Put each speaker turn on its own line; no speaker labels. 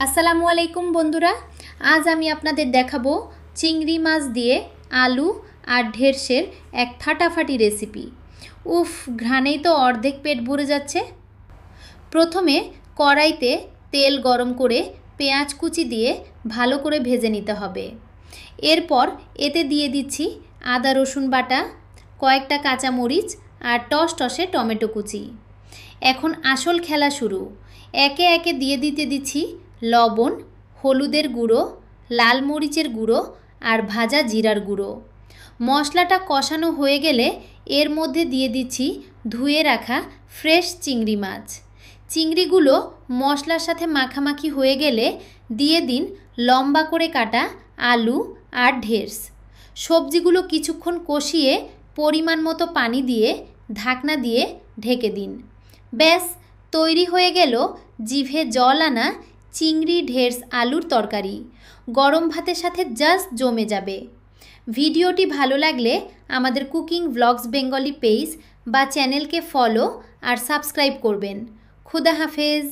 আসসালামু আলাইকুম বন্ধুরা, আজ আমি আপনাদের দেখাবো চিংড়ি মাছ দিয়ে আলু আর ঢেঁড়সের এক ফাটাফাটি রেসিপি। উফ, ঘ্রাণেই তো অর্ধেক পেট ভরে যাচ্ছে। প্রথমে কড়াইতে তেল গরম করে পেঁয়াজ কুচি দিয়ে ভালো করে ভেজে নিতে হবে। এরপর এতে দিয়ে দিচ্ছি আদা রসুন বাটা, কয়েকটা কাঁচামরিচ আর টসটসে টমেটো কুচি। এখন আসল খেলা শুরু। একে একে দিয়ে দিচ্ছি লবণ, হলুদের গুঁড়ো, লাল মরিচের গুঁড়ো আর ভাজা জিরার গুঁড়ো। মশলাটা কষানো হয়ে গেলে এর মধ্যে দিয়ে দিচ্ছি ধুয়ে রাখা ফ্রেশ চিংড়ি মাছ। চিংড়িগুলো মশলার সাথে মাখামাখি হয়ে গেলে দিয়ে দিন লম্বা করে কাটা আলু আর ঢেঁড়স। সবজিগুলো কিছুক্ষণ কষিয়ে পরিমাণ মতো পানি দিয়ে ঢাকনা দিয়ে ঢেকে দিন। ব্যাস, তৈরি হয়ে গেল জিভে জল আনা চিংড়ি ঢেঁড়স আলুর তরকারি। গরম ভাতের সাথে জাস্ট জমে যাবে। ভিডিওটি ভালো লাগলে আমাদের কুকিং ব্লগস বেঙ্গলি পেজ বা চ্যানেলকে ফলো আর সাবস্ক্রাইব করবেন। খুদা হাফেজ।